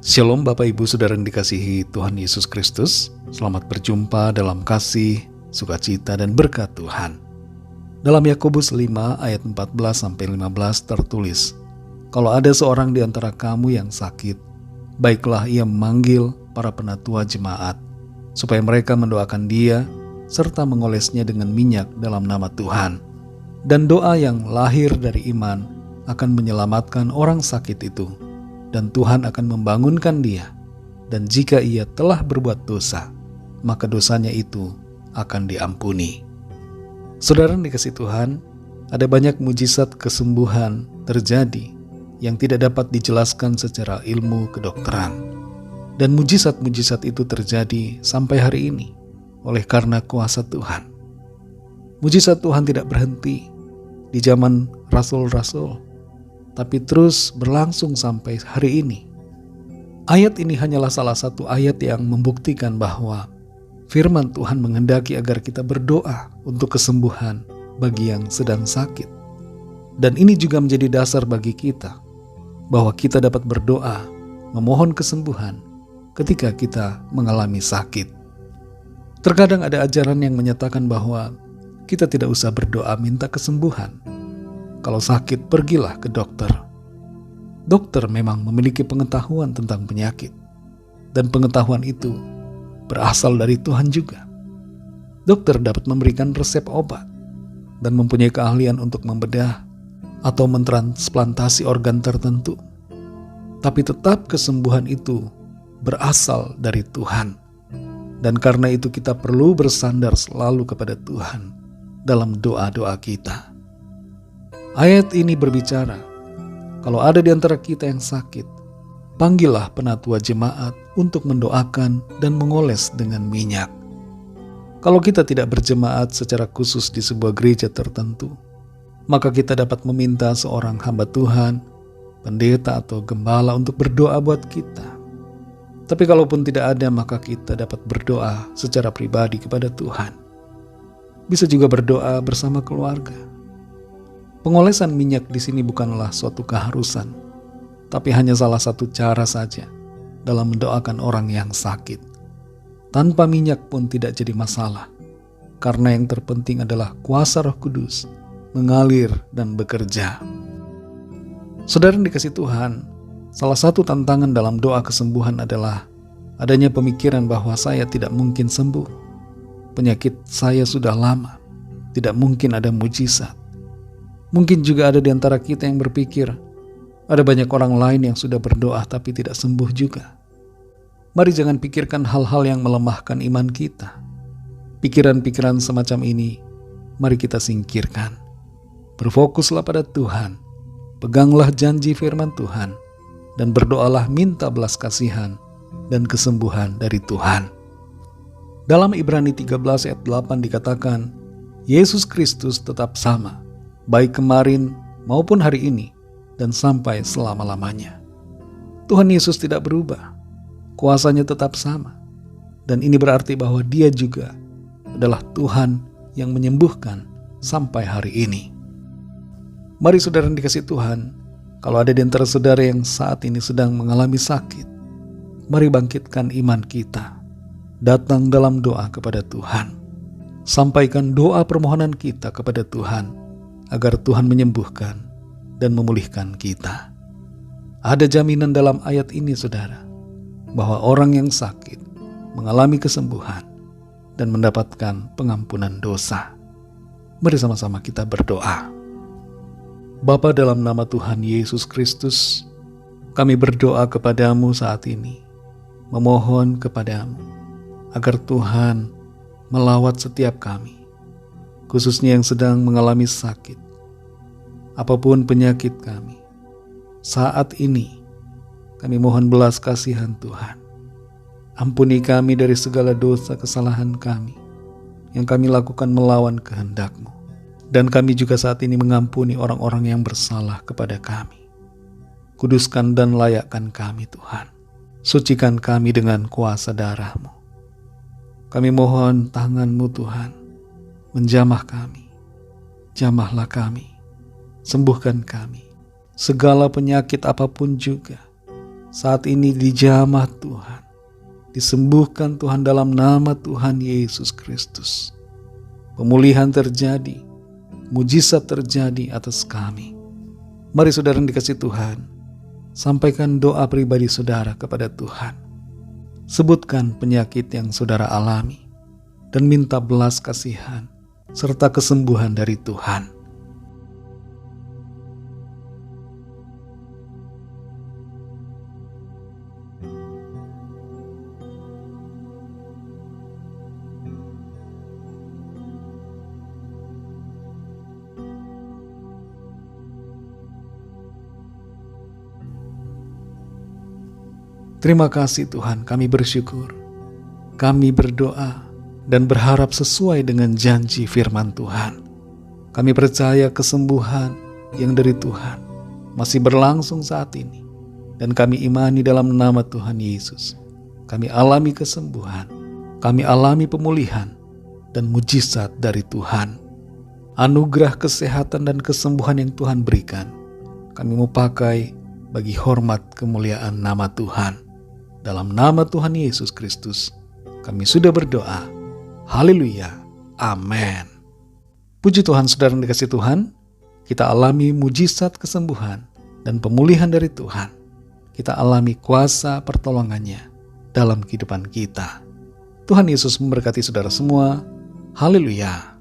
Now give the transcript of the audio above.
Shalom Bapak Ibu Saudara yang dikasihi Tuhan Yesus Kristus. Selamat berjumpa dalam kasih, sukacita dan berkat Tuhan. Dalam Yakobus 5 ayat 14-15 tertulis, "Kalau ada seorang di antara kamu yang sakit, baiklah ia memanggil para penatua jemaat, supaya mereka mendoakan dia, serta mengolesnya dengan minyak dalam nama Tuhan. Dan doa yang lahir dari iman akan menyelamatkan orang sakit itu, dan Tuhan akan membangunkan dia. Dan jika ia telah berbuat dosa, maka dosanya itu akan diampuni." Saudara yang dikasihi Tuhan, ada banyak mujizat kesembuhan terjadi yang tidak dapat dijelaskan secara ilmu kedokteran. Dan mujizat-mujizat itu terjadi sampai hari ini oleh karena kuasa Tuhan. Mujizat Tuhan tidak berhenti di zaman rasul-rasul, tapi terus berlangsung sampai hari ini. Ayat ini hanyalah salah satu ayat yang membuktikan bahwa firman Tuhan menghendaki agar kita berdoa untuk kesembuhan bagi yang sedang sakit. Dan ini juga menjadi dasar bagi kita, bahwa kita dapat berdoa, memohon kesembuhan ketika kita mengalami sakit. Terkadang ada ajaran yang menyatakan bahwa kita tidak usah berdoa minta kesembuhan. Kalau sakit, pergilah ke dokter. Dokter memang memiliki pengetahuan tentang penyakit, dan pengetahuan itu berasal dari Tuhan juga. Dokter dapat memberikan resep obat dan mempunyai keahlian untuk membedah atau mentransplantasi organ tertentu. Tapi tetap kesembuhan itu berasal dari Tuhan. Dan karena itu kita perlu bersandar selalu kepada Tuhan dalam doa-doa kita. Ayat ini berbicara, kalau ada di antara kita yang sakit, panggillah penatua jemaat untuk mendoakan dan mengoles dengan minyak. Kalau kita tidak berjemaat secara khusus di sebuah gereja tertentu, maka kita dapat meminta seorang hamba Tuhan, pendeta atau gembala untuk berdoa buat kita. Tapi kalaupun tidak ada, maka kita dapat berdoa secara pribadi kepada Tuhan. Bisa juga berdoa bersama keluarga. Pengolesan minyak di sini bukanlah suatu keharusan, tapi hanya salah satu cara saja dalam mendoakan orang yang sakit. Tanpa minyak pun tidak jadi masalah, karena yang terpenting adalah kuasa Roh Kudus mengalir dan bekerja. Saudara yang dikasihi Tuhan, salah satu tantangan dalam doa kesembuhan adalah adanya pemikiran bahwa saya tidak mungkin sembuh. Penyakit saya sudah lama, tidak mungkin ada mujizat. Mungkin juga ada di antara kita yang berpikir, ada banyak orang lain yang sudah berdoa tapi tidak sembuh juga. Mari jangan pikirkan hal-hal yang melemahkan iman kita. Pikiran-pikiran semacam ini, mari kita singkirkan. Berfokuslah pada Tuhan, peganglah janji firman Tuhan, dan berdoalah minta belas kasihan dan kesembuhan dari Tuhan. Dalam Ibrani 13 ayat 8 dikatakan, Yesus Kristus tetap sama, baik kemarin maupun hari ini, dan sampai selama-lamanya. Tuhan Yesus tidak berubah, kuasanya tetap sama, dan ini berarti bahwa Dia juga adalah Tuhan yang menyembuhkan sampai hari ini. Mari saudara yang dikasihi Tuhan, kalau ada di antara saudara yang saat ini sedang mengalami sakit, mari bangkitkan iman kita, datang dalam doa kepada Tuhan, sampaikan doa permohonan kita kepada Tuhan, agar Tuhan menyembuhkan dan memulihkan kita. Ada jaminan dalam ayat ini saudara, bahwa orang yang sakit mengalami kesembuhan dan mendapatkan pengampunan dosa. Mari sama-sama kita berdoa. Bapa, dalam nama Tuhan Yesus Kristus, kami berdoa kepadamu saat ini, memohon kepadamu agar Tuhan melawat setiap kami, khususnya yang sedang mengalami sakit. Apapun penyakit kami, saat ini kami mohon belas kasihan Tuhan. Ampuni kami dari segala dosa kesalahan kami yang kami lakukan melawan kehendak-Mu. Dan kami juga saat ini mengampuni orang-orang yang bersalah kepada kami. Kuduskan dan layakkan kami Tuhan. Sucikan kami dengan kuasa darah-Mu. Kami mohon tangan-Mu Tuhan menjamah kami. Jamahlah kami. Sembuhkan kami. Segala penyakit apapun juga saat ini dijamah Tuhan. Disembuhkan Tuhan dalam nama Tuhan Yesus Kristus. Pemulihan terjadi, mujizat terjadi atas kami. Mari saudara yang dikasihi Tuhan, sampaikan doa pribadi saudara kepada Tuhan. Sebutkan penyakit yang saudara alami dan minta belas kasihan serta kesembuhan dari Tuhan. Terima kasih Tuhan, kami bersyukur. Kami berdoa dan berharap sesuai dengan janji firman Tuhan. Kami percaya kesembuhan yang dari Tuhan masih berlangsung saat ini. Dan kami imani dalam nama Tuhan Yesus. Kami alami kesembuhan, kami alami pemulihan dan mujizat dari Tuhan. Anugerah kesehatan dan kesembuhan yang Tuhan berikan, kami mau pakai bagi hormat kemuliaan nama Tuhan. Dalam nama Tuhan Yesus Kristus, kami sudah berdoa. Haleluya. Amin. Puji Tuhan, saudara yang dikasihi Tuhan, kita alami mujizat kesembuhan dan pemulihan dari Tuhan. Kita alami kuasa pertolongannya dalam kehidupan kita. Tuhan Yesus memberkati saudara semua. Haleluya.